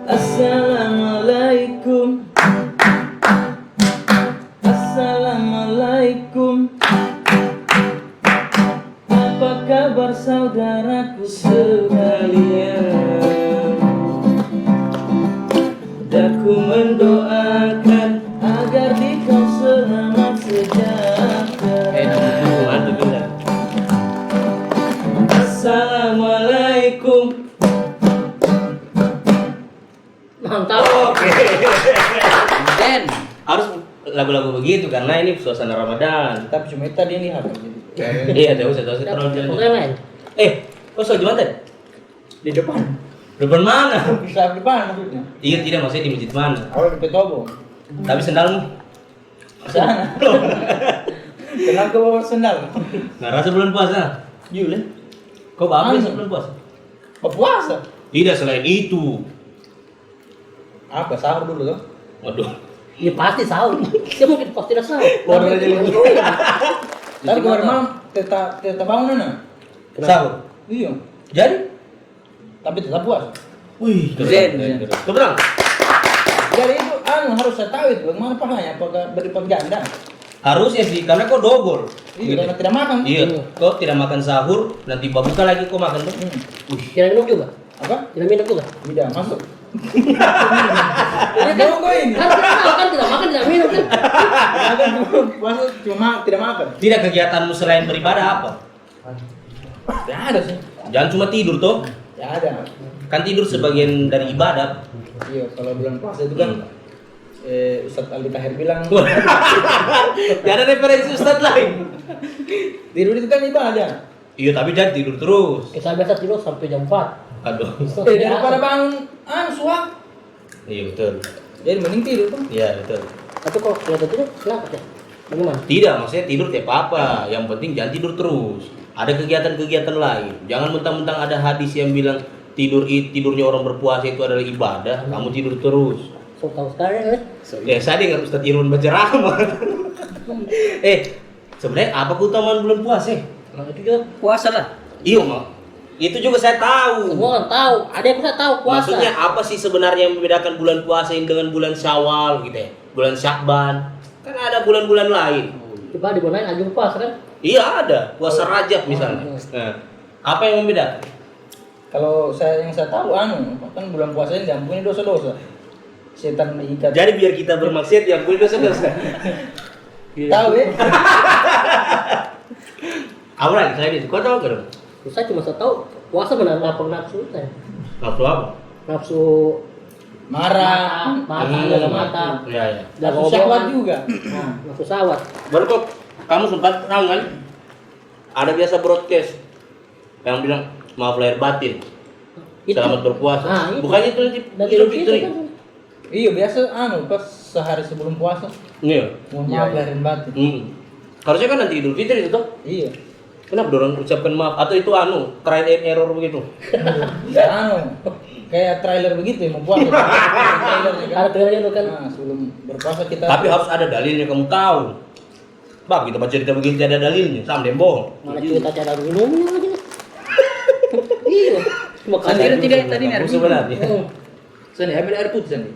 Assalamualaikum. Assalamualaikum. Apa kabar saudaraku sekalian? Aku mendoakan agar di kau selamat sejahtera. Assalamualaikum. Mantap. Oke. Dan Harus lagu-lagu begitu karena ini suasana Ramadan. Tapi cuma tadi ini apa? Iya, tahu saya terlalu jalan. pokoknya main. Kok soal Jumatan? Di depan. Depan mana? Bisa di depan maksudnya. Iya, tidak maksudnya di masjid mana? Awal di Petobo. Tapi sendalmu? Sana. Kenapa kau bawa sendal? Nggak rasa bulan puasa? Yule. Kau bawa apa bulan puasa? Kau puasa? Tidak, selain itu. Apa sahur dulu tuh? Waduh. Ya pasti sahur. Dia mungkin pasti tidak sahur. Waduh, aja lagi. Tapi kemarin malam tetap bangun mana? Sahur. Iya. Jadi? Tapi tetap puasa. Wih, Zen. Kau bilang? Jadi itu harus saya tahu itu bagaimana pahalanya, apakah berlipat ganda? Harusnya sih, karena kau dobol. Iya, karena tidak makan. Iya, kau tidak makan sahur, nanti buka lagi kau makan tuh. Tidak minum juga. Apa? Tidak minum juga. Tidak masuk. Dia Mau kau ini? kan tidak makan tidak minum kan. Makan puasa cuma tidak makan. Tidak, kegiatanmu selain beribadah apa? Tidak ada sih. Jangan cuma tidur toh. Tidak ada. Kan tidur sebagian dari ibadah. Iya, kalau bulan puasa itu kan Ustadz Aldi Tahir bilang Tidak ada referensi Ustadz lain. tidur itu kan ibadah. Iya, tapi jangan tidur terus. Saya biasa tidur sampai jam 4. Aduh. Daripada bangun suak. Iya betul. Jadi mending tidur tuh. Iya betul. Tapi kalau kelihatan tidur kenapa ya? Bagaimana? Tidak, maksudnya tidur tiap apa. Yang penting jangan tidur terus. Ada kegiatan-kegiatan lain. Jangan mentang-mentang ada hadis yang bilang tidurnya orang berpuasa itu adalah ibadah. Kamu tidur terus. So tahu sekarang ya. Ya saya dengar Ustadz Irwan berceramah. Sebenarnya apa keutamaan bulan puasa? Nah, itu juga puasa lah. Iya, Mak. Itu juga saya tahu. Semua orang tahu. Ada yang saya tahu puasa. Maksudnya apa sih sebenarnya yang membedakan bulan puasa ini dengan bulan Syawal gitu ya? Bulan Syakban. Kan ada bulan-bulan lain. Coba di bulan aja puasa kan? Iya ada, puasa Rajab misalnya. Nah, apa yang membedakan? Kalau yang saya tahu kan bulan puasa ini diampuni dosa-dosa. Setan diikat. Jadi biar kita bermaksiat ya boleh dosa-dosa. Tahu ya? Apa lagi saya itu? Kau tahu kan? Saya cuma tahu puasa benar lapang nafsu kan. Nafsu apa? Nafsu Marah. jaga mata. Iya iya. Jaga Nafsu syahwat omongan. juga. Nah, nafsu syahwat. Baru kok kamu sempat tahu kan? Ada biasa broadcast yang bilang maaf lahir batin. Selamat berpuasa. Ah, itu. Bukannya itu Dan Idul Fitri. kan. Iya biasa pas sehari sebelum puasa. Iya. Mohon maaf lahir batin. Harusnya kan nanti Idul Fitri itu toh. Iya. Kenapa dorong ucapkan maaf? Atau itu trial and error begitu? Ya, kayak trailer begitu ya mau puasa. Trailernya kan. Ada trailernya itu kan. Nah, sebelum berpuasa kita. Tapi harus ada dalilnya, kamu tahu. Bah, kita baca cerita begini tidak ada dalilnya, sama dia bohong. Mana cerita cara minumnya aja. Iya. Cuma Sendiri kan tidak tadi nih. Sebenarnya. Sini ambil air putih sini.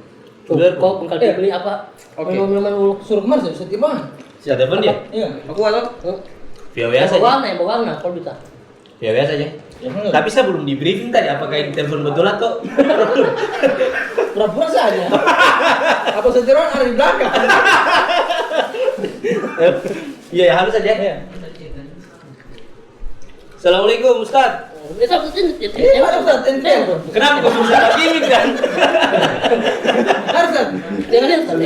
Kau pengkal beli apa? Oke. Minuman dulu. Suruh kemana sih? Setiap Siapa pun dia? Iya. Aku atau? Via WA saja. Yang bawa kalau bisa. Via WA saja. Tapi saya belum di briefing tadi apakah ini telepon betul atau Pura-pura saja. Apa setiap ada di belakang? Iya ya harus saja. Iya. Assalamualaikum Ustaz. Bisa sini. Iya, Ustaz, telepon. Kenapa kau susah gimmick kan? Ustaz. Jangan lihat tadi.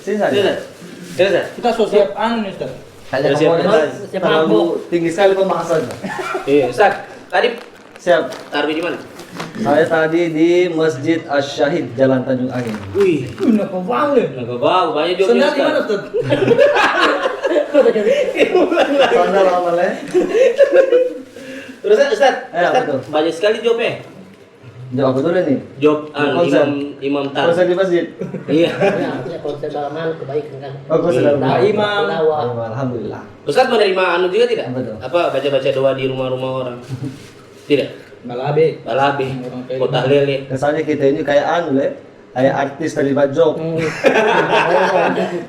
Sini Ustaz. Ustaz. Kita so siap nih, Ustaz. Hanya Siap, komoditas siap, terlalu tinggi sekali pembahasannya. Iya, Ustaz. Tadi Siap. taruh di mana? Saya tadi di Masjid Asy-Syahid Jalan Tanjung Angin. Wih, Kenapa banget? enggak bau, banyak juga. Sendal di mana, Ustaz? Sandal amalnya. Terus Ustaz, Ya, Ustaz, betul. banyak sekali jobnya. Jawab aku dulu nih. Job Konsen. imam tar. Konsen di masjid. Iya. Ya, konsep dalaman kebaikan kan. Bagus sudah. Nah, imam. Alhamdulillah. Ustaz menerima anu juga tidak? Betul. Apa baca-baca doa di rumah-rumah orang? Tidak. Balabe. Balabe, Orang kayak kota lele. Kesannya kita ini kayak anu le, kayak artis dari Bajok.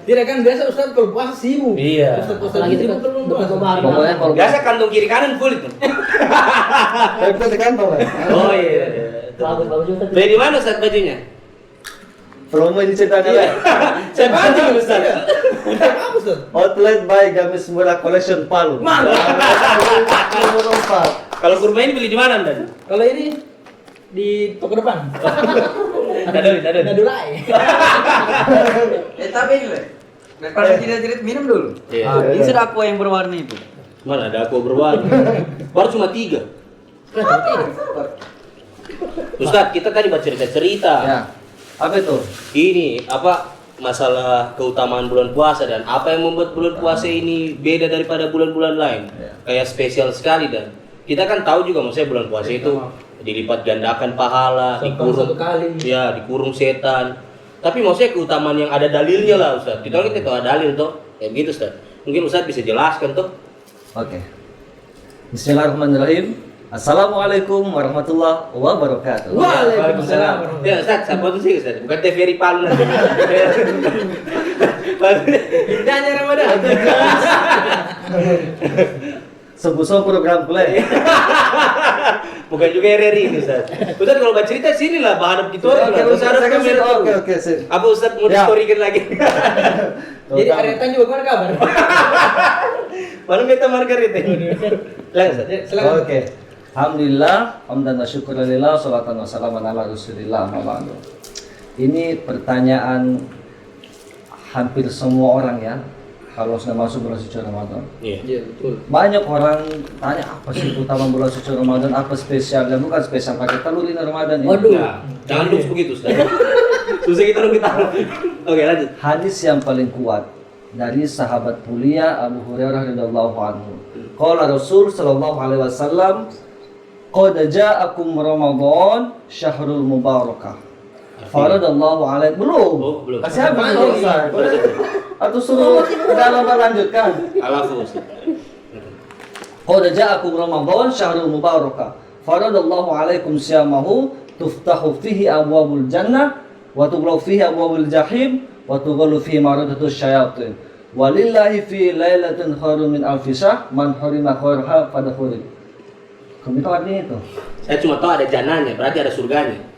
Tidak kan biasa Ustaz kalau puasa sibuk. Iya. Ustaz Lagi sibuk dekat kalau dekat puasa. lebaran. Pokoknya kalau Biasa kantong kiri kanan full itu. kita di kantor le. Oh iya. Bagus juga. Beli di mana Ustaz bajunya? Promo di ceritanya Iya. le. Saya pancing Ustaz. Apa Ustaz? Outlet by Gamis Murah Collection Palu. Nomor 4. Kalau kurma ini beli di mana Anda? Kalau ini di toko depan. Ada. Nadulai. Tapi ini Le, daripada tidak jerit minum dulu. Iya. Ini sudah aqua yang berwarna itu. Mana ada aku berwarna? Baru cuma 3. Ustaz, kita tadi baca cerita-cerita. Ya. Apa itu? Ini apa masalah keutamaan bulan puasa dan apa yang membuat bulan puasa ini beda daripada bulan-bulan lain. Ya. Kayak spesial sekali dan kita kan tahu juga maksudnya bulan puasa itu dilipat gandakan pahala, Satu kali. Ya, dikurung setan. Tapi maksudnya keutamaan yang ada dalilnya lah Ustaz. Kita tahu ada dalil tuh. Kayak gitu Ustaz. Mungkin Ustaz bisa jelaskan tuh. Oke. Bismillahirrahmanirrahim. Assalamualaikum warahmatullahi wabarakatuh. Waalaikumsalam. Ya Ustaz, saya potong sih Ustaz. Bukan TVRI Palu nanti. Nanya Ramadan. Sebuah program play. Bukan juga RRI ini Ustaz. Ustaz kalau baca cerita sini lah bahan itu Oke, oke, sip. Apa Ustaz mau Ya. di-storykan lagi? Jadi Aretan juga gimana kabar? Mana beta Margarita ini? Langsung Ustaz. Ya, silakan. Oke. Alhamdulillah, hamdan wa syukurillah, salatan wa salaman ala rasulillah, ma ba'du. Ini pertanyaan hampir semua orang ya, kalau sudah masuk bulan suci Ramadan. Iya. Iya, betul. Banyak orang tanya apa sih utama bulan suci Ramadan, apa spesialnya? Bukan spesial pakai telur ini Ramadan ini. Waduh. Nah, jangan lukis begitu Ustaz. Susah kita lu kita. Oke, lanjut. Hadis yang paling kuat dari sahabat mulia Abu Hurairah radhiyallahu anhu. Qala Rasul sallallahu alaihi wasallam, "Qad ja'akum Ramadan syahrul mubarakah." Faradallahu alaihi belum. Oh, belum. Kasih habis selesai. Atau suruh dalam lanjutkan. Alafu Ustaz. Qad ja'akum Ramadan syahrul mubarakah. Faradallahu alaikum siyamahu tuftahu fihi abwabul jannah wa tughlaqu fihi abwabul jahim wa tughallu fihi maradatus syayatin. Walillahi fi lailatin khairun min alfi syahr man harima khairaha fadkhul. Kamu tahu artinya itu? Saya cuma tahu ada jananya, berarti ada surganya.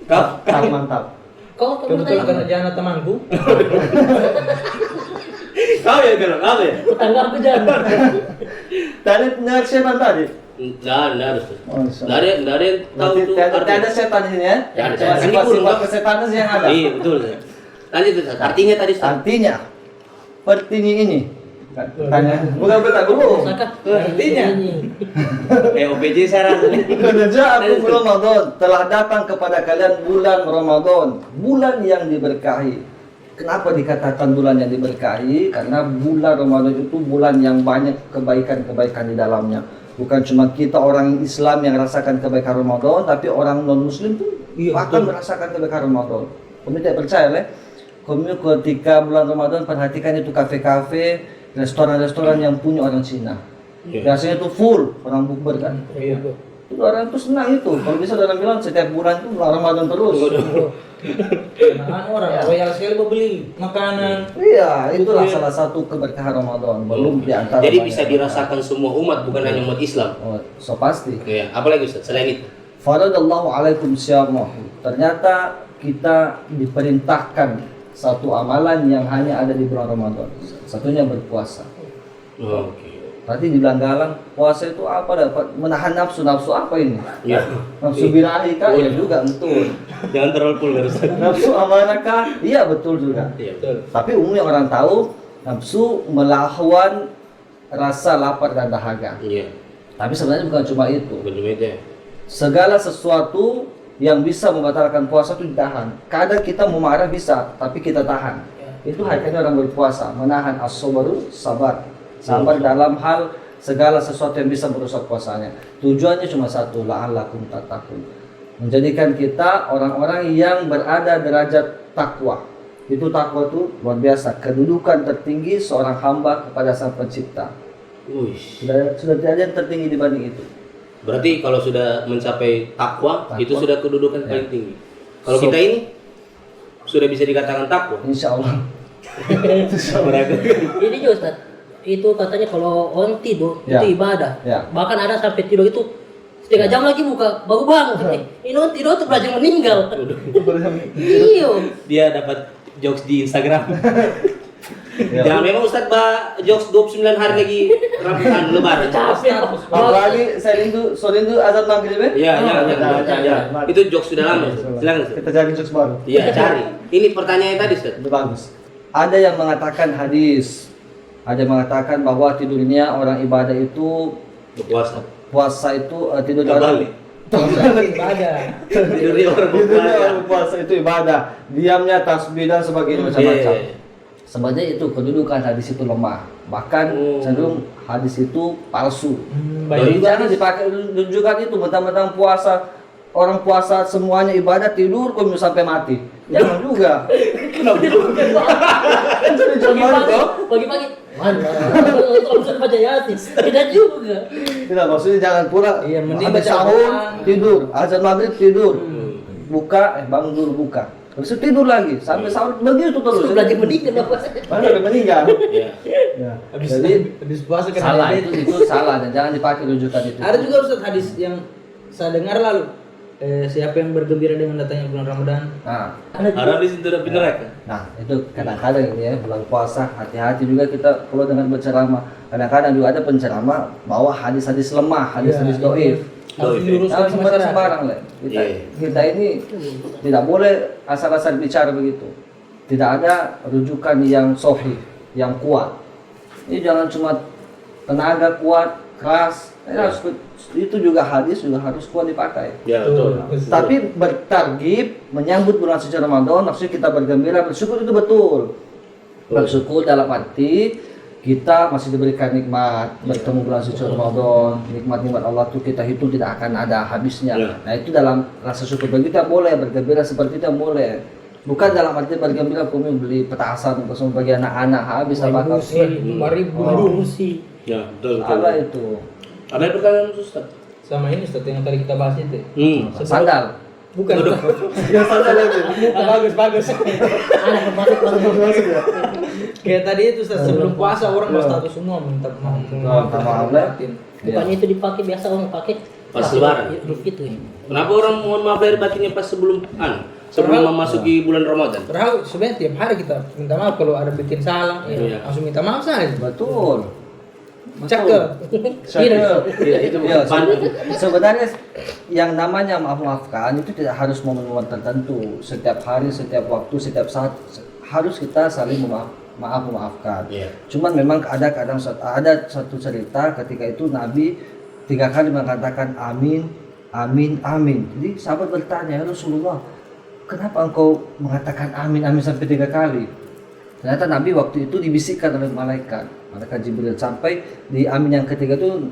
Mantap, mantap. Kau Kebetulan karena Jana temanku. Kau ya bilang apa ya? tetangga aku jangan. Tadi dengar setan tadi? Nggak ada Ustaz. Oh, insya Nggak ada yang tahu Berarti tuh tidak artinya. ada setan di sini ya? Tidak ada. Cuma Ini sifat-sifat kurung, kesetanan sih yang ada. Iya betul. Ustaz. Lanjut Ustaz. Artinya tadi Ustaz. Artinya seperti ini. Tanya, bukan betul dulu. Artinya? OPJ saya rasa. Kerja aku Ramadan telah datang kepada kalian bulan Ramadan, bulan yang diberkahi. Kenapa dikatakan bulan yang diberkahi? Karena bulan Ramadan itu bulan yang banyak kebaikan-kebaikan di dalamnya. Bukan cuma kita orang Islam yang rasakan kebaikan Ramadan, tapi orang non-Muslim pun akan merasakan kebaikan Ramadan. Kamu tidak percaya, Le? Kamu ketika bulan Ramadan perhatikan itu kafe-kafe, restoran-restoran yang punya orang Cina. Iya. Biasanya itu full orang bukber kan. Iya. Itu orang itu senang itu. Kalau bisa orang bilang setiap bulan itu bulan Ramadan terus. Nah, orang royal sekali mau beli makanan. Iya, itulah salah satu keberkahan Ramadan. Belum di antara. Jadi banyak bisa dirasakan semua umat bukan hanya umat Islam. Oh, so pasti. Iya, apalagi Ustaz selain itu? Faradallahu alaikum syamahu. Ternyata kita diperintahkan satu amalan yang hanya ada di bulan Ramadan. Satunya berpuasa. Oke. Tadi dibilang galang, puasa itu apa dapat menahan nafsu apa ini? Iya. Nafsu birahi kah? Ya juga betul. Jangan terlalu vulgar Ustaz. Nafsu amanah kah? Iya betul juga. Iya. Betul. Tapi umumnya orang tahu nafsu melawan rasa lapar dan dahaga. Iya. Tapi sebenarnya bukan cuma itu. Bukan cuma itu ya. Segala sesuatu yang bisa membatalkan puasa itu ditahan. Kadang kita mau marah bisa, tapi kita tahan. Itu hakikatnya orang berpuasa, menahan as-sabru, sabar. Sabar dalam hal segala sesuatu yang bisa merusak puasanya. Tujuannya cuma satu, la'allakum tattaqun. Menjadikan kita orang-orang yang berada derajat takwa. Itu takwa itu luar biasa, kedudukan tertinggi seorang hamba kepada Sang Pencipta. Wih. Sudah tidak ada yang tertinggi dibanding itu. Berarti kalau sudah mencapai takwa, itu sudah kedudukan paling tinggi. Kalau So- kita ini sudah bisa dikatakan takwa. Insya Allah. Ini juga Ustaz, itu katanya kalau orang tidur Ya. itu ibadah. Ya. Bahkan ada sampai tidur itu setengah jam lagi buka, baru bangun. Ini orang tidur tuh belajar meninggal. Iya. Dia dapat jokes di Instagram. Ya. Jangan memang Ustadz jokes 29 hari lagi Ramadan Lebaran. Capek. Apalagi saya rindu azan maghrib ya? Iya, jangan. Itu jokes sudah lama. Silakan Ustadz. Kita cari jokes baru. Iya, cari. Ini pertanyaannya tadi Ustadz. Itu bagus. Ada yang mengatakan hadis, ada yang mengatakan bahwa tidurnya orang ibadah itu Berpuasa. puasa itu tidur Nggak orang balik. Ibadah. Tidurnya orang tidurnya berpuasa. orang puasa itu ibadah, diamnya tasbih dan sebagainya macam-macam. Iya. Sebenarnya itu kedudukan hadis itu lemah, bahkan cenderung hadis itu palsu. Banyak Jangan dipakai rujukan itu mentang-mentang puasa, orang puasa semuanya ibadah, tidur kok sampai mati. Jangan juga. Kan jadi jawaban toh. Pagi-pagi mana? Kalau bisa baca Yasin, tidak juga. Tidak, maksudnya jangan pula Iya, mending habis baca sahur Al-Quran. tidur, azan maghrib tidur, buka bangun dulu buka, habis itu tidur lagi sampai sahur begitu terus. Belajar meninggal apa? Mana udah meninggal? Iya. Ya. Jadi Jadi puasa kan salah ada itu salah dan jangan dipakai rujukan itu. Ada juga Ustaz hadis yang saya dengar lalu. Siapa yang bergembira dengan datangnya bulan Ramadan? Nah, Harap di situ udah neraka. nah itu kadang-kadang ini ya bulan puasa hati-hati juga kita kalau dengan berceramah. Kadang-kadang juga ada penceramah bawa hadis-hadis lemah, hadis-hadis Iya, doif. Harus Doif. diluruskan Jangan ke sembarang masyarakat. sembarang lah. Kita, Iya. kita ini tidak boleh asal-asal bicara begitu. Tidak ada rujukan yang sahih, yang kuat. Ini jangan cuma tenaga kuat, keras. Itu juga hadis juga harus kuat dipakai. Ya, betul. Tapi bertargib menyambut bulan suci Ramadan, maksudnya kita bergembira, bersyukur itu betul. Bersyukur dalam arti kita masih diberikan nikmat bertemu bulan suci Ramadan, nikmat-nikmat Allah itu kita hitung tidak akan ada habisnya. Ya. Nah itu dalam rasa syukur bagi kita boleh bergembira seperti itu boleh. Bukan dalam arti bergembira kami beli petasan untuk semua bagi anak-anak habis apa kau. 5.000 Rusi. Ya, betul. Salah itu. Ada pertanyaan Ustaz? sama ini Ustaz yang tadi kita bahas itu. Sandal. Bukan. Ya sandal lagi. Bagus. Anak masuk. Kayak tadi itu Ustaz sebelum puasa orang berstatus semua minta maaf. Minta maaf lah. Bukan itu dipakai biasa orang pakai Pas Lebaran. Itu ya. Kenapa orang mohon maaf lahir batinnya pas sebelum sebelum memasuki bulan Ramadan? Padahal sebenarnya tiap hari kita minta maaf kalau ada bikin salah, Iya. langsung minta maaf saja. Betul. Cakep. Tidak. Iya, itu Ya, bukan sebenarnya yang namanya maaf-maafkan itu tidak harus momen-momen tertentu. Setiap hari, setiap waktu, setiap saat harus kita saling memaafkan. Iya. Cuman memang ada kadang ada satu cerita ketika itu Nabi 3 kali mengatakan amin, amin, amin. Jadi sahabat bertanya, ya Rasulullah, kenapa engkau mengatakan amin, amin sampai 3 kali? Ternyata Nabi waktu itu dibisikkan oleh malaikat Jibril sampai di amin yang ketiga itu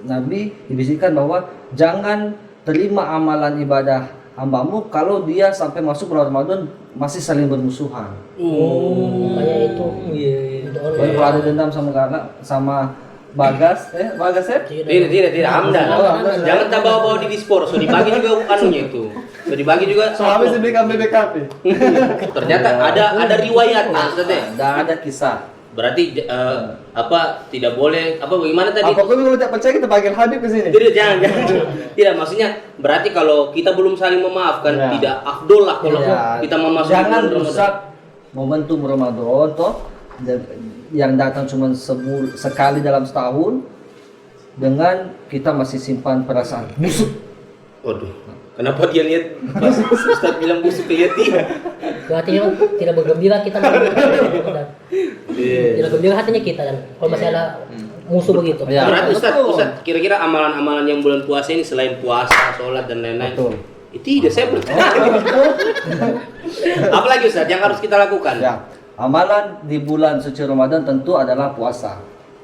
Nabi dibisikkan bahwa jangan terima amalan ibadah hambamu kalau dia sampai masuk bulan Ramadan masih saling bermusuhan. Makanya itu. Iya. Kalau ada dendam sama Bagas ya? Tidak, Hamdan. Jangan tak bawa-bawa di dispor, so dibagi juga anunya itu. So dibagi juga. Suami diberikan BPKP. Ternyata ada riwayat maksudnya. Ada kisah. Berarti tidak boleh bagaimana tadi? Apa kau kalau tidak percaya kita panggil Habib ke sini? Tidak, jangan. Tidak, maksudnya berarti kalau kita belum saling memaafkan Ya. tidak afdol lah kalau Ya, kita memasuki jangan bulan Ramadan. rusak momentum Ramadan toh yang datang cuma sekali dalam setahun dengan kita masih simpan perasaan busuk. Waduh, kenapa dia lihat pas Ustaz bilang busuk ke dia? Berarti memang tidak bergembira kita. Tidak bergembira hatinya kita kan. Kalau masih ada musuh begitu. Ya. Berarti betul. Ustaz, kira-kira amalan-amalan yang bulan puasa ini selain puasa, sholat dan lain-lain. Betul. Itu tidak saya percaya. Apalagi Ustaz yang harus kita lakukan? Ya, amalan di bulan suci Ramadan tentu adalah puasa.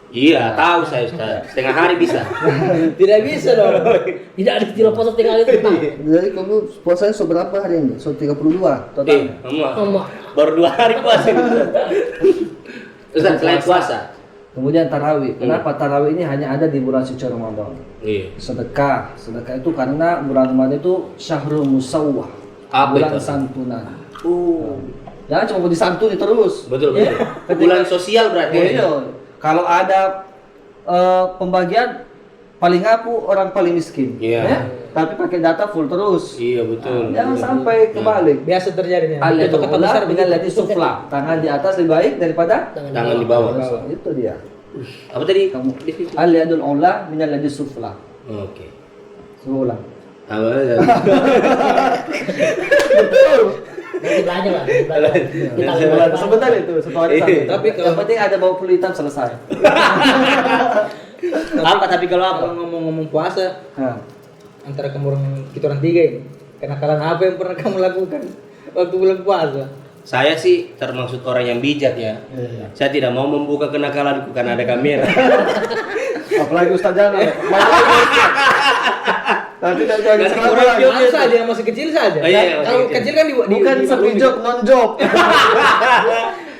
Iya, tahu saya Ustaz. Setengah hari bisa. Tidak bisa dong. Tidak ada tidak puasa tengah itu. Jadi kamu puasanya seberapa hari ini? 32 total. Baru 2 hari puasa. Ustaz, selain puasa, Kemudian tarawih. Kenapa tarawih ini hanya ada di bulan suci Ramadan? Iya. Sedekah itu karena bulan Ramadan itu syahrul musawwah, Apa bulan itu? santunan. Jangan cuma mau disantuni terus. Betul. Bulan sosial berarti. Oh, iya. Kalau ada pembagian paling ngapu orang paling miskin. Iya. Ya? Tapi pakai data full terus. Iya betul. Jangan sampai kebalik. Biasa terjadinya. Itu Itu kata besar dengan begitu. lati sufla. Tangan di atas lebih baik daripada Tangan di bawah. Itu dia. Apa tadi? Kamu al-yadul ula minal lati sufla. Oke. Suruh ulang. Apa? Nanti belajar lah. Kita Sebentar itu, satu hari satu. Tapi kalau- yang penting ada bau pelu hitam selesai. Apa tapi kalau apa? Kalau ngomong-ngomong puasa, Nah. antara kita orang tiga ini, kenakalan apa yang pernah kamu lakukan waktu bulan puasa? Saya sih termasuk orang yang bijak ya. Saya tidak mau membuka kenakalanku karena ada kamera. Apalagi Ustaz Jalan. Nanti dari Nanti sekarang kurang lagi. job. Anak saja yang masih kecil saja. Oh, iya, masih Kalau kecil. kecil kan Bukan sepi job, non job.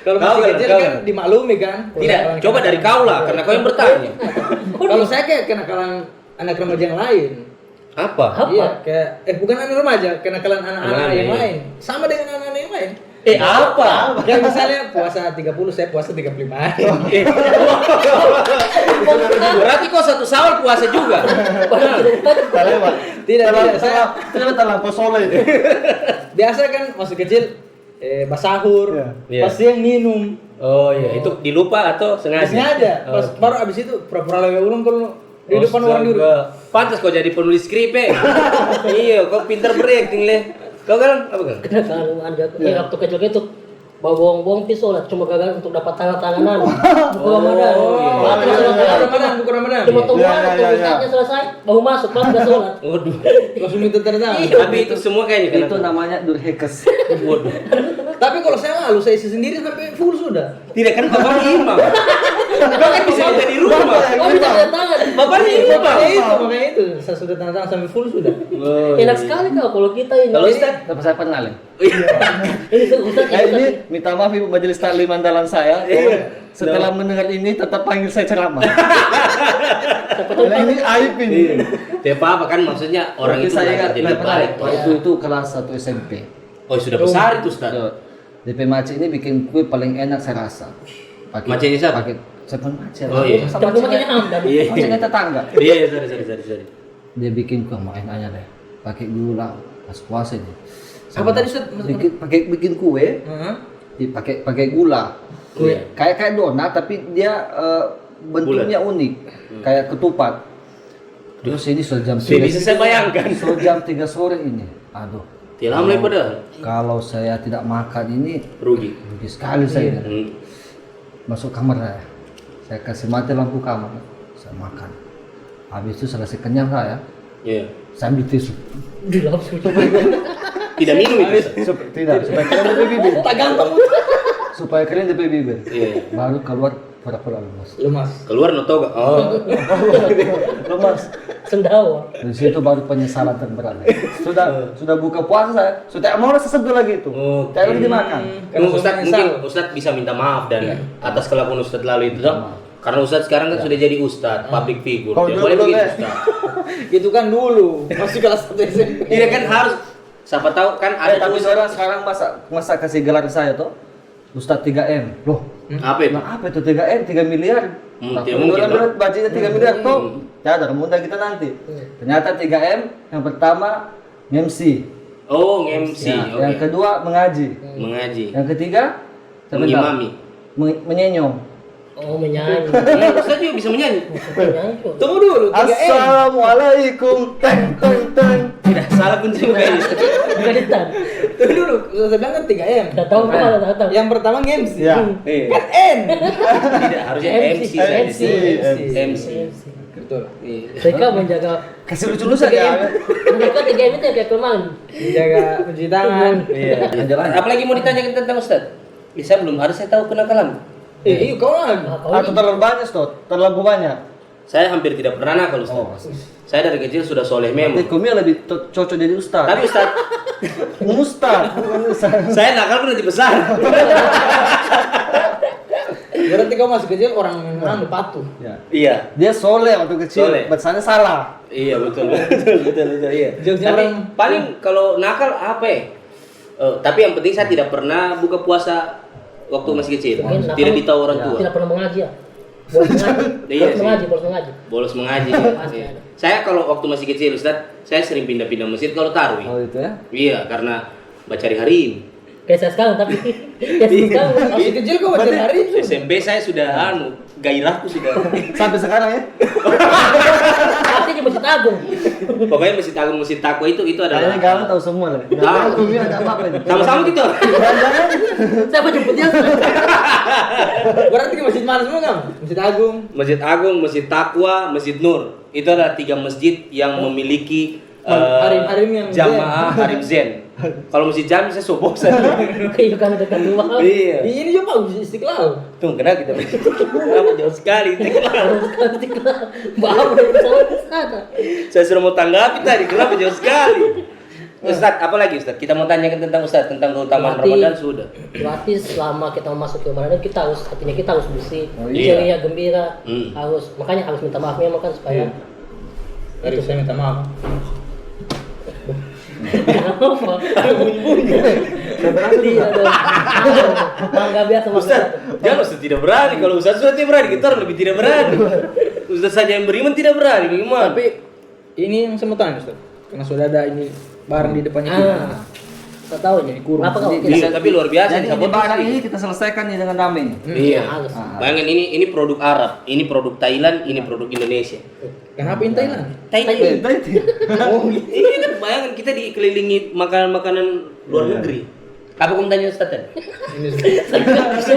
Kalau masih Kau kecil kan, kan dimaklumi kan. Tidak, coba dari kau lah karena kau yang bertanya. Kalau saya kayak kenakalan anak remaja yang lain. Apa? Iya, kayak bukan anak remaja, kenakalan anak-anak Anak-anak, yang iya. lain. Sama dengan anak-anak yang lain. Apa? Yang misalnya puasa 30, saya puasa 35 hari. Berarti kau satu sahur puasa juga. Terlewat. Tidak, saya Terlewat terlampau soleh. biasa kan masih kecil basahur, Iya. pas siang minum. Oh iya, itu dilupa atau sengaja? Sengaja. Pas baru abis itu pura-pura lewat ulang kalau di depan orang dulu. Pantas kau jadi penulis skrip Iya, kau pintar berakting leh. Kau kan apa kan? Kalau ada waktu kecil itu bawa buang pisau lah cuma gagal untuk dapat tangan-tanganan. Buku Ramadan. Mati selesai. Ramadan, bukan Ramadan. Cuma tunggu Ya, aja ya, tunggu ya, ya. saatnya selesai baru masuk pas udah sholat. Waduh. Langsung minta tanda tangan. Tapi itu semua kayaknya Itu namanya durhekes. Waduh. Tapi kalau saya malu, saya isi sendiri sampai full sudah. Tidak kan bapak imam. Kau kan bisa minta di rumah. Oh bisa tanda tangan. Bapaknya imam. Makanya itu, saya sudah tanda tangan sampai full sudah. Enak sekali kalau kita ini. Kalau Ustaz? Tapi saya pernah leh. Ini Ustaz Ini minta maaf Ibu Majelis Taklim andalan saya. Setelah mendengar ini tetap panggil saya ceramah. Karena ini aib ini. Tidak apa-apa kan maksudnya orang Tapi itu saya belajar ingat lebih baik. waktu itu kelas 1 SMP. Oh sudah besar itu Ustaz. DP Maci ini bikin kue paling enak saya rasa. Maci ini siapa? Pakai saya pun Maci. Oh, iya. Tapi makanya amdan. Iya. Macinya tetangga. Iya, sorry. Dia bikin kue mau enaknya deh. Pakai gula pas puasa ini. Apa tadi Ustaz? Bikin kue, Heeh. pakai gula. Iya. Kayak donat tapi dia bentuknya unik, kayak ketupat. Terus ini sudah jam Bisa saya bayangkan. sudah jam 3 sore ini. Aduh. Tidak lama lagi padahal. Kalau saya tidak makan ini Rugi. rugi sekali saya. Hmm. Masuk kamar saya kasih mati lampu kamar, saya makan. Habis itu selesai kenyang saya, Iya. saya ambil tisu. Di langsung. Tidak minum itu. Ustaz? Tidak, supaya kalian lebih bibir. Tak gampang. Supaya kalian lebih bibir. Iya. Baru keluar pura-pura lemas. Lemas. Keluar notoga. Oh. Lemas. Sendawa. Dari situ baru penyesalan terberat. Sudah buka puasa saya, sudah mau sesentuh lagi itu. Oke. Tidak lagi dimakan. Karena Ustaz menyesal. mungkin Ustaz bisa minta maaf dan atas kelakuan Ustaz lalu itu toh. Karena Ustaz sekarang kan sudah jadi Ustaz, public figure. Kau Tidak dulu boleh dong, begitu ya. Ustaz. Gitu kan dulu, masih kelas 1 SMP. Tidak kan harus. Siapa tahu kan ada Tapi tuh orang sekarang masa kasih gelar saya tuh Ustadz 3M. Loh, apa itu? nah apa itu 3M? 3 miliar. Tidak mungkin, orang bro. bilang bajunya 3 miliar tuh. Ya, ada mudah kita nanti. Ternyata 3M yang pertama MC. Oh, MC. Ya, Oke. yang kedua mengaji. Mengaji. Yang ketiga sebentar. Mengimami. Menyenyum. Oh menyanyi. Ustaz juga bisa menyanyi. Menyanyi kok. Tunggu dulu, 3M. Assalamualaikum. Teng teng teng. Tidak salah pun juga ini. Bukan ditan. Tunggu dulu, saya bilang kan 3M. Udah tahu kemana udah tahu. Yang pertama MC. Ya. Kan N. Tidak harusnya MC. MC. MC. Betul. Mereka menjaga Kasih lucu-lucu saja. mereka 3M itu kayak kelemahan. Menjaga mencuci tangan. Iya. Lanjut. Apalagi mau ditanyakan tentang Ustaz? Saya belum harus saya tahu kenakalan. Iya, kau lagi. Atau terlalu banyak, Stot? Terlalu banyak. Saya hampir tidak pernah nakal Ustaz. Saya dari kecil sudah soleh memang. Tapi Kumi lebih cocok jadi ustaz. Tapi Ustaz, Ustaz, bukan ustaz. saya nakal pun nanti besar. Berarti kau masih kecil orang yang patuh. Ya. Iya. Dia soleh waktu kecil, Soleh. bacanya salah. Iya betul betul iya. Jauh-jauh Tapi orang- paling kalau nakal apa ya? Tapi yang penting saya tidak pernah buka puasa waktu masih kecil. Mungkin nakal- Tidak ditahu orang tua. Tidak pernah mengaji ya. Bolos mengaji. Iya Bolos sih. mengaji, bolos mengaji. Bolos mengaji. Pasti Iya. ada. Saya kalau waktu masih kecil Ustaz, saya sering pindah-pindah masjid kalau tarawih. Oh itu ya? Iya, karena baca hari Kayak saya sekarang tapi kayak saya sekarang. Masih kecil kau baca hari itu. SMP saya sudah gairahku sudah. Sampai sekarang ya? Artinya masjid agung. Pokoknya masjid agung masjid takwa itu Kayaknya adalah kamu tahu semua lah. Tahu. Aku bilang nggak apa-apa ini. sama-sama gitu. Saya mau jemput dia. Berarti ke masjid mana semua kamu? Masjid Agung. Masjid Agung, Masjid Takwa, Masjid Nur. Itu adalah 3 masjid yang memiliki Harim-harim yang jamaah harim zen. Kalau Masjid Jami saya soboh saya. Iya kan dekat rumah. Iya. Di ini juga bagus Istiqlal. Tuh, kenapa kita kenapa jauh sekali? Baru dari sana. Saya sudah mau tanggapi tadi, kenapa jauh sekali? Ustaz, apa lagi Ustaz? Kita mau tanyakan tentang Ustaz, tentang keutamaan Berarti- Ramadan sudah. Berarti selama kita memasuki Ramadan kita harus hatinya kita harus bersih, Oh, iya. ceria, gembira, Hmm. makanya harus minta maafnya makan supaya Dari saya minta maaf. apa? Iya dong. Mangga biasa Ustaz, jangan Ustaz tidak berani. Kalau Ustaz sudah tidak berani, kita orang lebih tidak berani. Ustaz saja yang beriman tidak berani, bagaimana? Tapi ini yang saya mau tanya Ustaz. Karena sudah ada ini barang di depannya kita. Saya tahu nih. Kenapa kau? Iya, tapi luar biasa Jadi nih, ini sabot barang pasti. ini kita selesaikan nih dengan damai nih. Iya. Harus. Bayangin ini produk Arab, ini produk Thailand, ini produk Indonesia. Kenapa in Thailand? Thailand. Itu. Oh, iya kan bayangin kita dikelilingi makanan-makanan luar negeri. Apa kamu tanya Ustaz tadi? Ini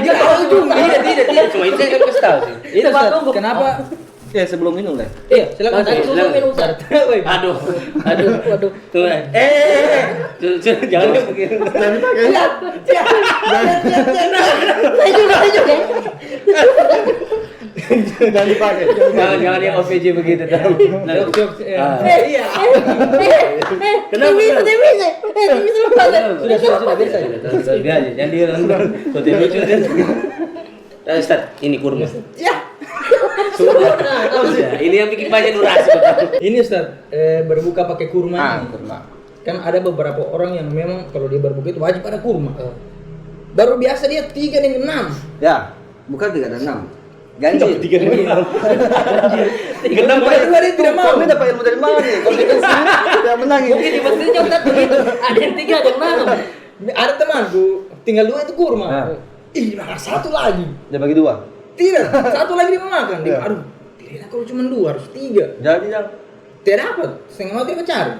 Dia tahu juga. Tidak. Cuma itu saya kan kasih tahu sih. Itu Ustaz, Tunggu. kenapa? Ya sebelum minum lah. Iya, silakan. Tadi silakan. susu minum Ustaz. Aduh. Waduh. Tuh. Jangan begitu. Saya juga. Jangan dipakai. Jangan yang OVJ begitu tahu. Jok-jok. Ah. Iya. Kenapa? Sudah biasa. Dia aja, jangan dia konten lucu deh. Ustaz, ini kurma. Ya. Sudah. Ini yang bikin banyak durasi. Ini Ustaz, berbuka pakai kurma ini. Kurma. Kan ada beberapa orang yang memang kalau dia berbuka itu wajib ada kurma. Baru biasa dia 3 dan 6. Ya, bukan 3 dan 6. Ganjil. 3 dan 6. 3 dan Bapak itu hari tidak mau. Kamu dapat ilmu dari mana nih? Kalau kita sini tidak menang ini. Mungkin di masjidnya Ustaz begitu. Ada yang 3, ada yang 6. Ada temanku, tinggal 2 itu kurma. Nah. Ih, nah, 1 lagi. Dia bagi 2. Tidak, 1 lagi dia mau makan. Dia, Ya. aduh, tidak kalau cuma 2 harus 3. Jadi yang Tidak dapat, setengah mati apa cari?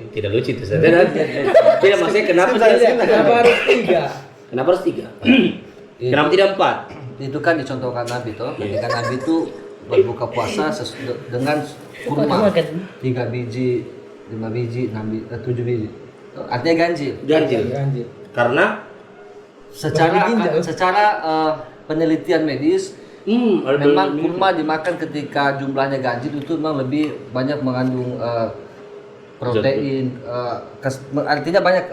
Tidak lucu itu, Ustaz. Tidak maksudnya kenapa Tidak, kenapa harus 3? Kenapa harus 3? Kenapa tidak 4? itu kan dicontohkan Nabi toh. Ketika Nabi itu berbuka puasa dengan kurma 3 biji, 5 biji, 6 biji, 7 biji. Artinya ganjil. Ganjil. Ganjil. Karena Secara penelitian medis memang kurma dimakan ketika jumlahnya ganjil itu memang lebih banyak mengandung protein, artinya banyak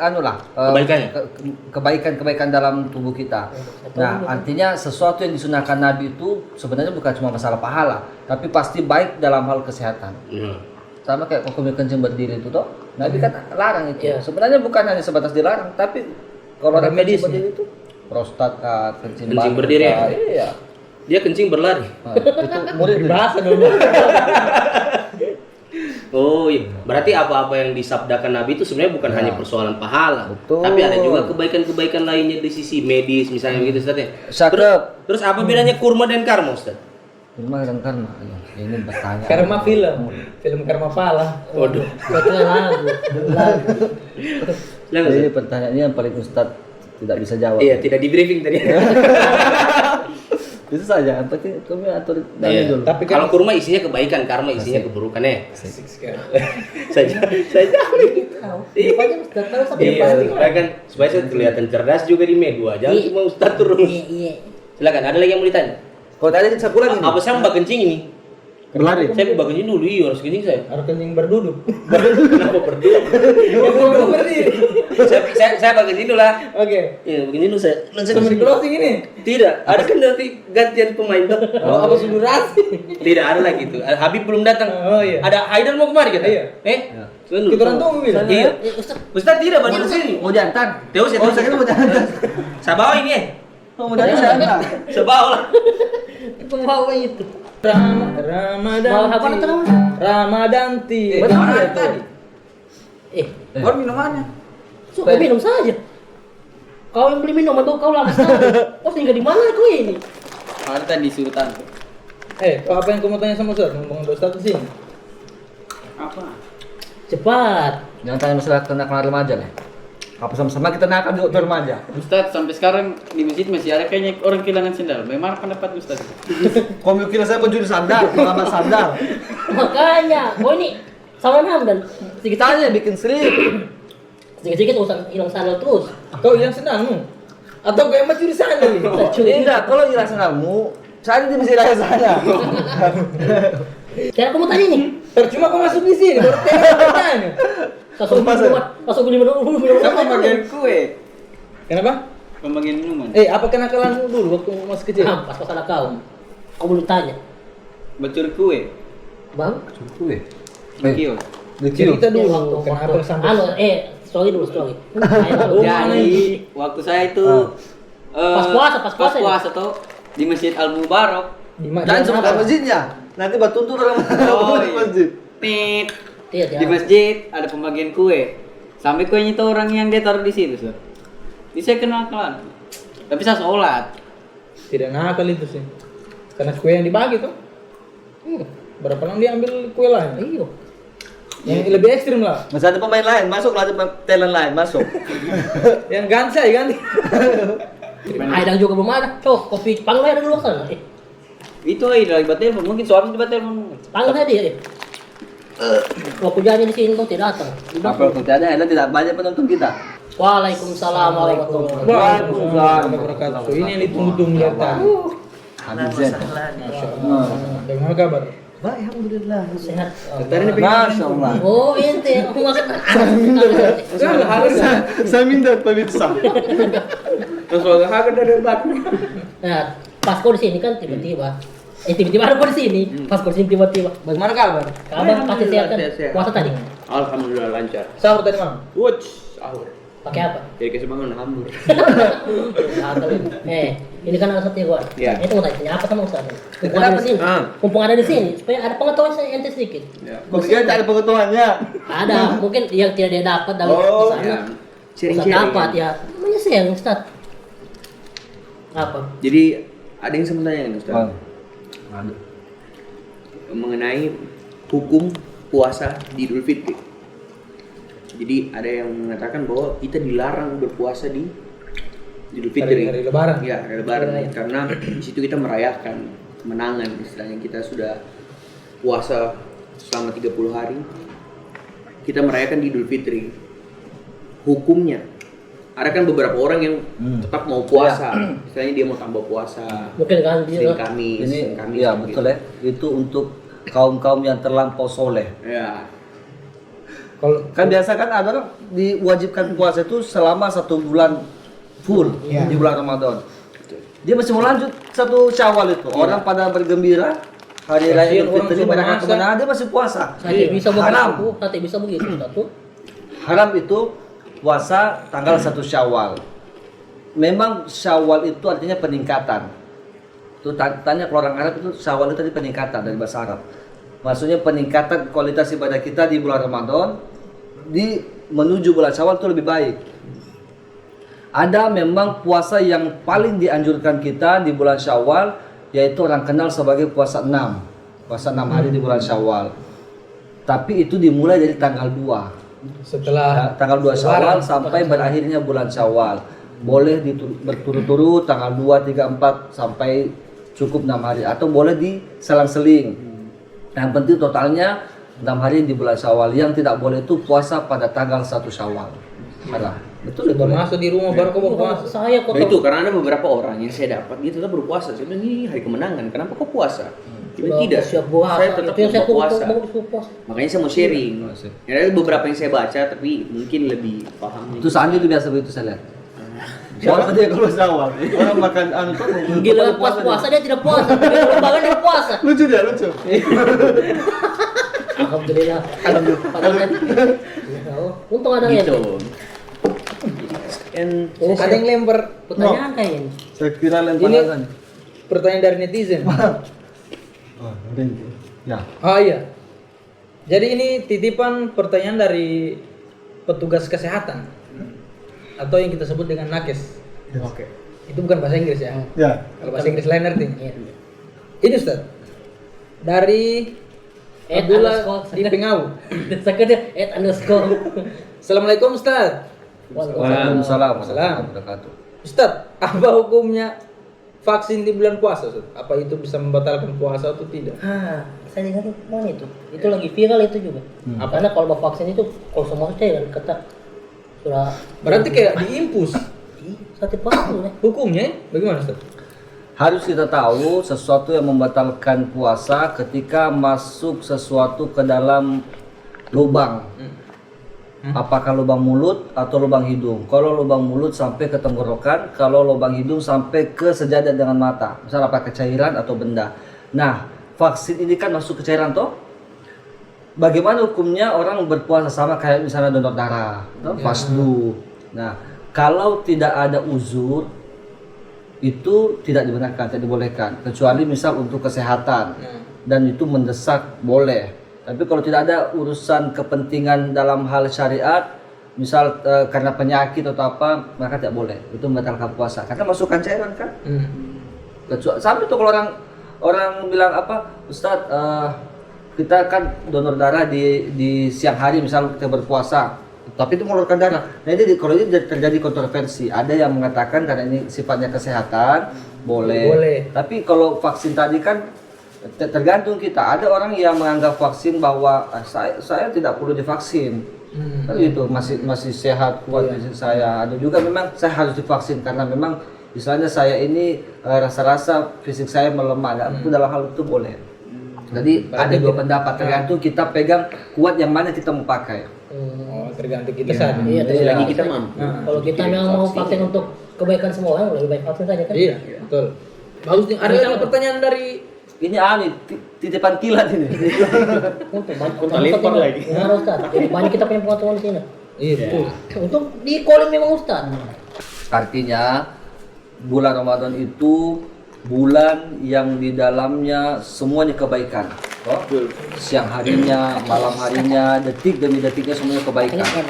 Kebaikannya. kebaikan dalam tubuh kita. Nah, artinya sesuatu yang disunahkan Nabi itu sebenarnya bukan cuma masalah pahala, tapi pasti baik dalam hal kesehatan. Sama kayak kok kencing berdiri itu toh, Nabi kan larang itu. Iya. Sebenarnya bukan hanya sebatas dilarang, tapi kalau Ada ada medis medisnya. berdiri itu prostat kencing Kencing batu, berdiri. Iya. dia kencing berlari. Nah, itu murid Bahasa dulu. Oh iya, berarti apa-apa yang disabdakan Nabi itu sebenarnya bukan hanya persoalan pahala, Betul. tapi ada juga kebaikan-kebaikan lainnya di sisi medis misalnya begitu Ustaz ya. Cakep. Terus apa bedanya kurma dan karma Ustaz? Kurma dan karma. Ini bertanya. Karma film Karma Pala. Waduh. Betul lagu. Silakan, Ini Ustaz. pertanyaannya yang paling Ustadz tidak bisa jawab. Iya, tidak di briefing tadi. Itu saja. Yang penting kamu atur dari Iya. dulu. Tapi kan Kalau kurma isinya kebaikan, karma isinya keburukan ya. asik sekali. Saja. Pokoknya Ustaz tahu sampai Iya, supaya kan supaya saya kelihatan cerdas juga di media. Jangan cuma Ustaz terus. Iya. Silakan, ada lagi yang mau ditanya? Kalau tadi kan 10 lagi. Apa saya mbak kencing ini? Berlari. Saya bagus ini dulu, iya harus kencing saya. Harus kencing berduduk. Kenapa berdiri? Yang belum berdiri. saya bagus ini dulu lah. Oke. Iya, begini dulu saya. Sambil closing ini. Tidak, ada kan nanti gantian pemain tuh. Oh, apa sudah durasi? Tidak ada lagi itu. Habib belum datang. Oh, iya. Ada Haidar mau kemari kita? Iya. Kita orang tunggu bilang. Iya. Ustaz, Ustaz tidak bantu di sini. Mau jantan. Terus ya, Oh, terus. saya mau jantan. Saya bawa ini Mau jantan. Saya bawa lah. pembawa itu. Ramadan. Mau apa itu namanya? Ramadanti. Mana tadi? Baru minumannya. Suka minum saja. Kau yang beli minuman tuh kau lama sekali. Oh tinggal di mana kau ini? Ada tadi sultan. Apa yang kamu tanya sama Ustaz? Ngomong ada Ustaz di sini. Apa? Cepat. Jangan tanya masalah kenakalan remaja lah. Apa sama-sama kita nakal di waktu remaja? Ustaz, sampai sekarang di masjid masih ada kayaknya orang kehilangan sendal. Bagaimana pendapat Ustaz? Kau kira saya pencuri sandal, pengamat sandal. Makanya, kau ini sama Hamdan. Kita aja bikin slip. Sedikit-sedikit usah hilang sandal terus. Kau yang senangmu? Atau kau yang mencuri sandal? Tidak, kalau hilang sandalmu, saya di masjid raya sana. Sekarang aku mau tanya nih. Percuma kau masuk di sini, baru tanya. Langsung beli minuman dulu. Sama bagian kue. Kenapa? Pembagian minuman. Apa kenakalanmu dulu waktu masih kecil? Pas masalah kau. Kau belum tanya. Bacur kue. Bang, Kue. Kio. Cerita dulu. waktu Kenapa sampai? story dulu story. Jadi waktu saya itu Pas puasa tuh di Masjid Al Mubarak. Jangan sebelah masjidnya. Nanti batu tuntut orang di masjid. Tit. Iya, Di masjid ada pembagian kue. Sampai kuenya itu orang yang dia taruh di situ, Ustaz. Ini saya kenakalan. Tapi saya sholat. Tidak nakal itu sih. Karena kue yang dibagi tuh. Berapa lama dia ambil kue lain? Iya. Yang lebih ekstrim lah. Masih ada pemain lain, masuk lah ada talent lain, masuk. Yang ganti saya ganti. Aidang juga belum ada. Coba kopi panggil ada dulu sana. Itu aja lagi telepon. Mungkin suami di telepon. Panggil saya dia. Waktu janji di sini kau tidak datang. Apa keadaannya? Anda tidak banyak penonton kita. Waalaikumsalam warahmatullahi wabarakatuh. Waalaikumsalam warahmatullahi wabarakatuh. Ini yang ditunggu-tunggu lihat tadi. Habib Zain. Bagaimana kabar? Baik, alhamdulillah. Sehat. Masya Allah. Oh ente, aku makan. Saya minta pemirsa. Nah, pas kau di sini kan tiba-tiba. Tiba-tiba ada kau di sini. Pas kau di sini tiba-tiba. Bagaimana kabar? Kabar pasti sehat kan? Sehat. Puasa tadi. Alhamdulillah lancar. Sahur tadi malam. Sahur. Pakai apa? Jadi kesemangan hambur. Ini kan ada satu gua. Iya. Itu mau tanya apa sama Ustaz? Mumpung ada di sini. Mumpung ada di sini, supaya ada pengetahuan saya ente sedikit. Kau pikir tak ada pengetahuannya? Ada, mungkin yang tidak dia dapat dari Oh, di sana. ya. Ustaz dapat ya. Namanya sharing Ustaz. Apa? Jadi ada yang sebenarnya nih Ustaz. Ada. Mengenai hukum puasa di Idul Fitri. Jadi ada yang mengatakan bahwa kita dilarang berpuasa di Idul Fitri. Hari Lebaran. Ya, hari Lebaran. Karena di situ kita merayakan kemenangan, istilahnya kita sudah puasa selama 30 hari. Kita merayakan di Idul Fitri. Hukumnya ada kan beberapa orang yang tetap mau puasa. Istilahnya dia mau tambah puasa. Mungkin kan dia Senin Kamis, Ini Senin Kamis. ya gitu. betul ya. Itu untuk kaum-kaum yang terlampau soleh. Ya. Kalau Kan biasa kan ada orang diwajibkan puasa itu selama 1 bulan full di bulan Ramadan. Dia masih mau lanjut 1 Syawal itu. Orang pada bergembira hari raya Idul Fitri mereka kemenangan, dia masih puasa. Nanti bisa Haram. begitu, nanti bisa begitu Ustaz tuh. Haram itu puasa tanggal 1 Syawal. Memang Syawal itu artinya peningkatan. Itu tanya kalau orang Arab itu Syawal itu tadi peningkatan dari bahasa Arab. Maksudnya peningkatan kualitas ibadah kita di bulan Ramadan di menuju bulan Syawal itu lebih baik. Ada memang puasa yang paling dianjurkan kita di bulan Syawal, yaitu orang kenal sebagai puasa 6. Puasa 6 hari di bulan Syawal. Tapi itu dimulai dari tanggal 2. setelah Tanggal 2 Syawal sampai berakhirnya bulan Syawal. Boleh berturut-turut tanggal 2, 3, 4 sampai cukup 6 hari atau boleh diselang-seling. Yang penting totalnya 6 hari di bulan Syawal. Yang tidak boleh itu puasa pada tanggal 1 Syawal. Betul itu. masuk di rumah baru kau mau puasa. Saya kok Nah itu karena ada beberapa orang yang saya dapat dia tetap berpuasa. Saya bilang ini hari kemenangan, kenapa kok puasa? Tidak. Siap puasa. Saya tetap Itu yang saya mau puasa. puasa. Makanya saya mau sharing. Ya, ada beberapa yang saya baca tapi mungkin lebih paham. Itu Sandi itu biasa begitu saya lihat. Siapa dia kalau sawah? Orang makan anu tuh. Gila pas puasa dia tidak puasa, tapi kalau bangun dia puasa. Lucu dia, lucu. Alhamdulillah. Alhamdulillah. Untung ada yang Gitu. And Ada yang lempar pertanyaan kayaknya. Saya kira ini lemparan. pertanyaan dari netizen. Oh, ada ini. Ya. Oh iya. Jadi ini titipan pertanyaan dari petugas kesehatan atau yang kita sebut dengan nakes. Oke. Itu bukan bahasa Inggris ya. Ya. Kalau bahasa Inggris lain artinya. Iya. Ini Ustaz. Dari Abdullah di Pengau. Sekedar @_ Assalamualaikum Ustaz. Waalaikumsalam Waalaikumsalam. warahmatullahi wabarakatuh. Ustaz, apa hukumnya vaksin di bulan puasa Ustaz? Apa itu bisa membatalkan puasa atau tidak? Saya dengar mana itu? Itu lagi viral itu juga. Karena kalau mau vaksin itu kalau semua cairan kata sudah Berarti kayak diimpus. satu pasal ya. Hukumnya bagaimana Ustaz? Harus kita tahu sesuatu yang membatalkan puasa ketika masuk sesuatu ke dalam lubang. Apakah lubang mulut atau lubang hidung? Kalau lubang mulut sampai ke tenggorokan, kalau lubang hidung sampai ke sejajar dengan mata. Misal apakah cairan atau benda. Nah, vaksin ini kan masuk ke cairan toh? Bagaimana hukumnya orang berpuasa sama kayak misalnya donor darah, fasdu. Nah, kalau tidak ada uzur itu tidak dibenarkan, tidak dibolehkan. Kecuali misal untuk kesehatan dan itu mendesak boleh. Tapi kalau tidak ada urusan kepentingan dalam hal syariat, misal karena penyakit atau apa, maka tidak boleh. Itu membatalkan puasa. Karena masukkan cairan kan. Kecuali sampai itu kalau orang bilang apa, Ustadz, kita kan donor darah di siang hari, misal kita berpuasa, tapi itu mengeluarkan darah. Nah ini kalau ini terjadi kontroversi. Ada yang mengatakan karena ini sifatnya kesehatan, boleh. Tapi kalau vaksin tadi kan tergantung kita. Ada orang yang menganggap vaksin bahwa saya tidak perlu divaksin, kan gitu, masih sehat kuat fisik saya. Ada juga memang saya harus divaksin karena memang misalnya saya ini rasa-rasa fisik saya melemah. Itu dalam hal itu boleh. Jadi ada dua pendapat, tergantung kita pegang kuat yang mana kita mau pakai. Oh, tergantung kita saja. Iya, lagi kita mampu. Kalau kita memang mau vaksin untuk kebaikan semua orang, lebih baik vaksin saja kan? Iya, betul. Bagus nih. Ada lagi pertanyaan dari Ini titipan kilat ini. Untuk lempar lagi. Ya, Ustaz. Jadi banyak kita punya pengetahuan di sini. Iya, betul. Untuk di calling memang Ustaz. Artinya bulan Ramadan itu bulan yang di dalamnya semuanya kebaikan. Oh? Siang harinya, malam harinya, detik demi detiknya semuanya kebaikan.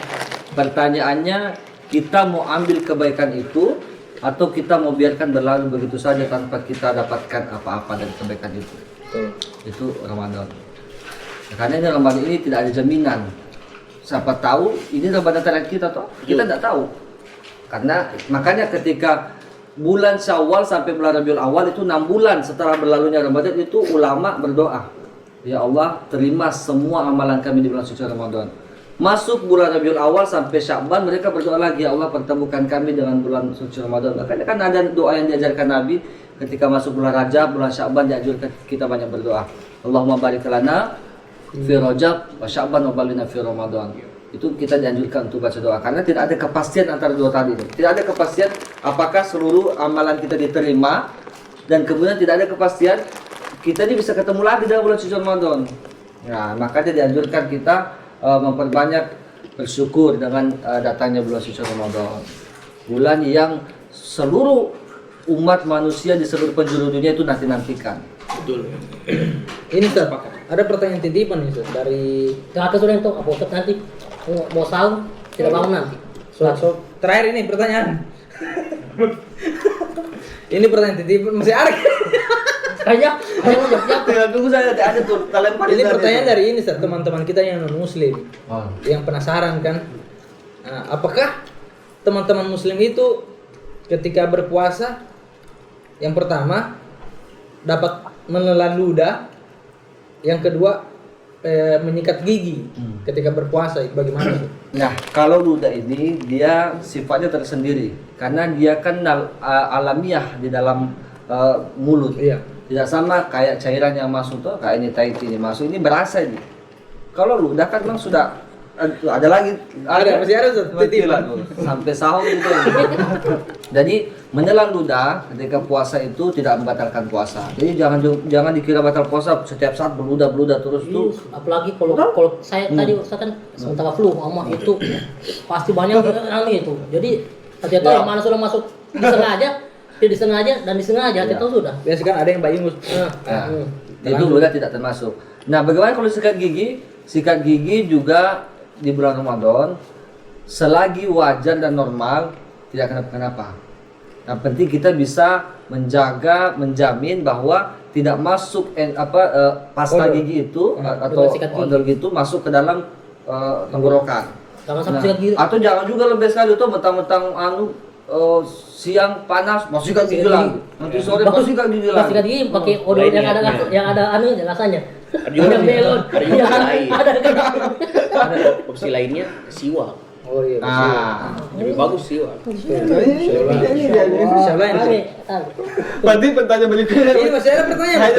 Pertanyaannya, kita mau ambil kebaikan itu atau kita mau biarkan berlalu begitu saja tanpa kita dapatkan apa-apa dari kebaikan itu. Itu Ramadan. Karena ini Ramadan ini tidak ada jaminan. Siapa tahu ini Ramadan terakhir kita toh? Kita tidak tahu. Karena makanya ketika bulan Syawal sampai bulan Rabiul Awal itu 6 bulan setelah berlalunya Ramadan itu ulama berdoa, ya Allah terima semua amalan kami di bulan suci Ramadan. Masuk bulan Rabiul Awal sampai Sya'ban mereka berdoa lagi, ya Allah pertemukan kami dengan bulan suci Ramadan. Makanya kan ada doa yang diajarkan Nabi ketika masuk bulan Rajab, bulan Sya'ban diajarkan kita banyak berdoa. Allahumma barik lana fi Rajab wa Sya'ban wa balina fi Ramadan. Itu kita dianjurkan untuk baca doa karena tidak ada kepastian antara dua tadi. Tidak ada kepastian apakah seluruh amalan kita diterima dan kemudian tidak ada kepastian kita ini bisa ketemu lagi dalam bulan suci Ramadan. Nah, makanya dianjurkan kita memperbanyak bersyukur dengan datangnya bulan suci Ramadan. Bulan yang seluruh umat manusia di seluruh penjuru dunia itu nantikan. Betul. Ini Ustaz, ada pertanyaan titipan nih Ustaz dari Kakak sudah itu apa Ustaz nanti mau sahur tidak bangun nanti. so, terakhir ini pertanyaan. Ini pertanyaan titipan masih ada. Kayaknya ada yang mau jawab. Tinggal tunggu saya ada tuh lempar. Ini pertanyaan dari ini Ustaz, teman-teman kita yang non muslim. Yang penasaran kan. Nah, apakah teman-teman muslim itu ketika berpuasa yang pertama dapat menelan ludah, yang kedua menyikat gigi ketika berpuasa, bagaimana sih? Nah, kalau ludah ini dia sifatnya tersendiri karena dia kan alamiah di dalam mulut. Iya. Tidak sama kayak cairan yang masuk tuh, kayak ini tai chi ini masuk, ini berasa ini. Kalau ludah kan memang sudah ada lagi, Masih ada tuh, titipan. sampai sahur gitu. Jadi menelan ludah ketika puasa itu tidak membatalkan puasa. Jadi jangan dikira batal puasa setiap saat berludah terus tuh. Apalagi kalau saya tadi saya kan sementara flu mama itu pasti banyak itu. Jadi tidak tahu yang mana sudah masuk disengaja, tidak disengaja dan disengaja, tidak tahu sudah. Biasa kan ada yang bayi mus. Itu ludah tidak termasuk. Nah, bagaimana kalau sikat gigi? Sikat gigi juga di bulan Ramadan selagi wajar dan normal tidak kenapa-kenapa. Yang penting kita bisa menjamin bahwa tidak masuk pasta gigi itu atau odol gitu masuk ke dalam tenggorokan. Jangan sampai sikat gigi. Atau jangan juga lebih sekali tuh mentang-mentang siang panas masih sikat gigi lagi. Nanti sore masih sikat gigi lagi. Sikat gigi pakai odol yang ada rasanya. Ada juga melon. ada juga lain. Ada Ada opsi lainnya siwak. Oh iya. Lebih bagus siwak. Siapa yang Berarti pertanyaan berikutnya. ini masih ada pertanyaan?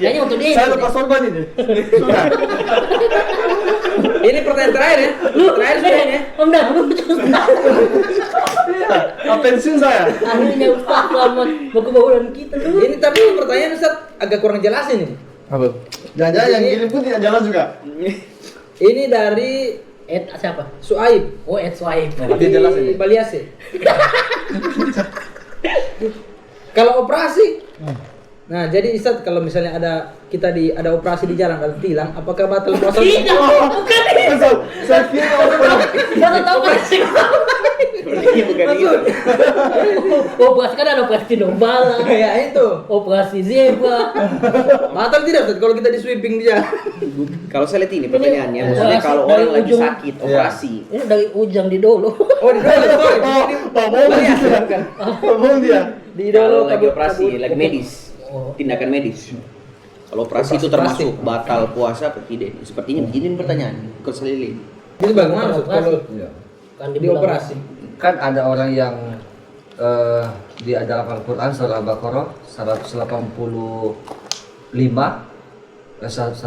Kayaknya untuk dia. Saya lepas sorban ini. Sudah. Ini pertanyaan terakhir ya. Terakhir sudah ini ya. Om dah, Pensiun saya. akhirnya Ustaz selamat berkebauran kita dulu. Ini tapi pertanyaan Ustaz agak kurang jelas ini. Apa? Jangan-jangan yang kirim pun tidak jalan juga. Ini dari Siapa? Suaib Oh, Swipe. di jelas ini. Baliase. Kalau operasi, nah jadi Ustaz kalau misalnya ada operasi di jalan ada tilang, apakah batal puasa? Tidak, bukan itu. Saya kira orang Jangan tahu pasti. Berarti bukan itu. Operasi kan ada operasi tinombala, Ya itu. operasi zebra. Batal tidak Ustaz kalau kita di sweeping di jalan? Kalau saya lihat ini pertanyaannya, maksudnya kalau dari orang lagi ujung. sakit operasi, Ini dari ujung di dulu. Oh di dalam sorry. Baliase bukan? ngomong dia. Di kalau dalam lagi operasi, lagi medis, Oh. tindakan medis. Kalau operasi itu termasuk batal puasa atau tidak? Sepertinya begini pertanyaan, ikut selilin. Itu bagaimana Ustaz kalau Kan di operasi? Kan ada orang yang di dalam Al-Quran surah Al-Baqarah 185 184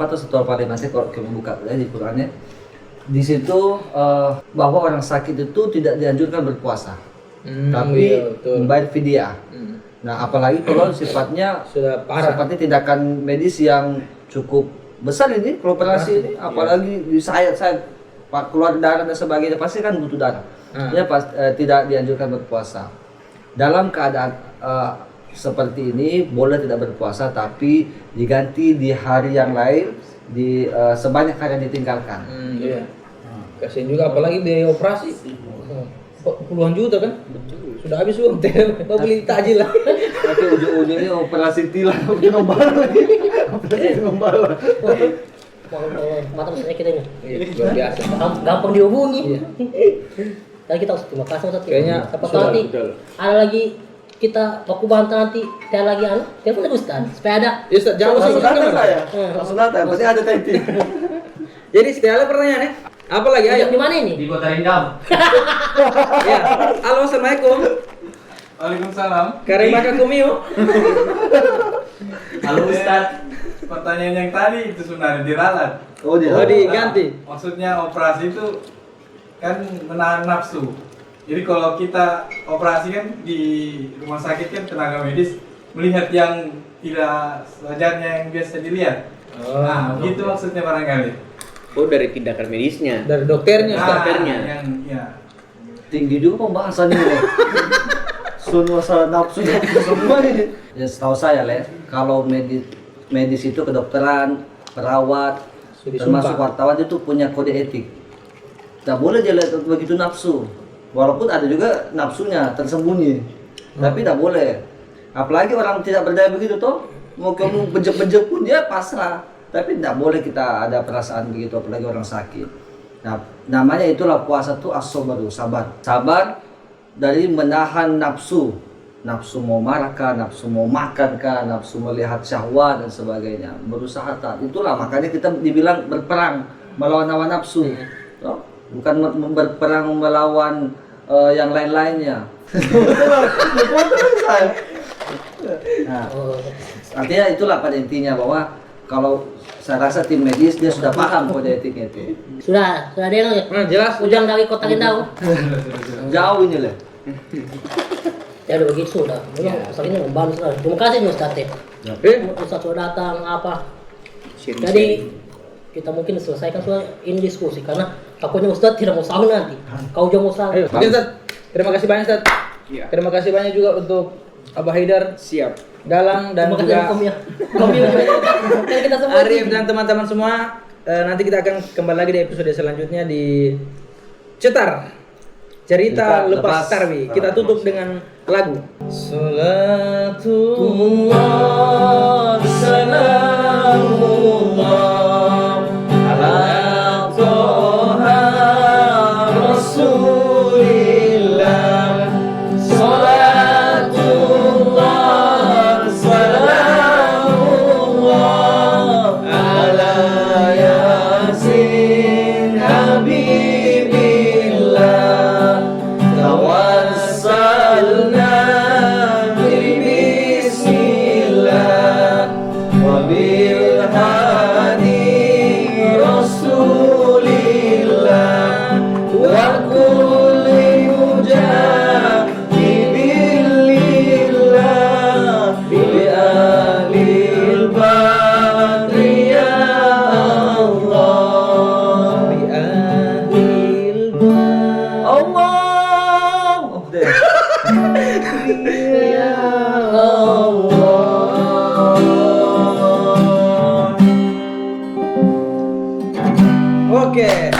atau 185 nanti kalau kita buka di Qurannya di situ bahwa orang sakit itu tidak dianjurkan berpuasa tapi iya, betul. membayar fidyah. Nah apalagi kalau sifatnya Sudah parah. seperti tindakan medis yang cukup besar ini, kalau operasi ini, apalagi di sayat-sayat keluar darah dan sebagainya pasti kan butuh darah. Ya tidak dianjurkan berpuasa. Dalam keadaan seperti ini boleh tidak berpuasa tapi diganti di hari yang lain di sebanyak hari yang ditinggalkan. Iya. Kasian juga apalagi biaya operasi. Puluhan juta kan? Sudah habis uang teh. Kau beli takjil lah. Tapi ujung-ujungnya operasi tilang tinombala lagi. Operasi tinombala. Mata saya kita ini. Iya, luar biasa. Gampang dihubungi. Iya. Dan kita harus terima kasih Ustaz. Kayaknya siapa tahu sudah, nanti betul. ada lagi kita baku bantah nanti ada lagi telepon dari Ustaz supaya ada. Ya Ustaz, jangan Langsung masuk datang kamera. saya. Langsung datang. Pasti ada typing. Jadi sekali pertanyaannya. Apa lagi ayo? Di mana ini? Di Kota Rindam. Ya. Halo, assalamualaikum. Waalaikumsalam. Karimaka kumio. Halo Ustaz. Pertanyaan yang tadi itu sebenarnya diralat. Oh dia. Oh diganti. Maksudnya operasi itu kan menahan nafsu. Jadi kalau kita operasi kan di rumah sakit kan tenaga medis melihat yang tidak sewajarnya yang biasa dilihat. Nah, begitu maksudnya barangkali. Oh dari tindakan medisnya. Dari dokternya Ustaz. dokternya. Yang ya. Tinggi juga pembahasannya ini. Masalah nafsu semua ini. Ya setahu saya kalau medis itu kedokteran, perawat, Sudah termasuk disumpah. wartawan itu punya kode etik. Tidak boleh dia lihat begitu nafsu. Walaupun ada juga nafsunya tersembunyi, tapi tidak boleh. Apalagi orang tidak berdaya begitu toh, mau kamu bejek-bejek pun dia pasrah. Tapi tidak boleh kita ada perasaan begitu, apalagi orang sakit. Nah, namanya itulah puasa itu as-sabru, sabar. Sabar dari menahan nafsu. Nafsu mau marah kah, nafsu mau makan kah, nafsu melihat syahwat dan sebagainya. Berusaha taat. Itulah makanya kita dibilang berperang melawan hawa nafsu. Toh? Bukan berperang melawan yang lain-lainnya. Nah, Oh. artinya itulah pada intinya bahwa kalau saya rasa tim medis dia sudah paham kode etiknya itu. Sudah ada yang Jelas. ujang dari kota Gendau. Jauh ini lah. Ya udah begitu sudah. Masalah ini membantu sudah. Terima kasih nih Ustaz ya. Ustaz sudah datang apa. Jadi kita mungkin selesaikan sudah ini diskusi karena takutnya Ustaz tidak mau sahur nanti. Kau jangan mau sahur. Ayo, oke Ustaz. Terima kasih banyak Ustaz. Iya. Terima kasih banyak juga untuk Abah Haidar, Siap. Galang dan Terima kasih juga Kom ya. Kom ya. Kan kita semua. Arif dan teman-teman semua. Nanti kita akan kembali lagi di episode selanjutnya di Cetar Cerita Lepas Tarwi. Kita tutup dengan lagu Salatullah salamullah ala Toha Rasulillah. Salatullah salamullah ala Yasin Habibillah. Tawassalna bismillah wa bil hadi Rasulillah wa kulli mujahidillah bi alil badri ya Allah bi alil Allah. Oh, deh. Ya Allah. Oke.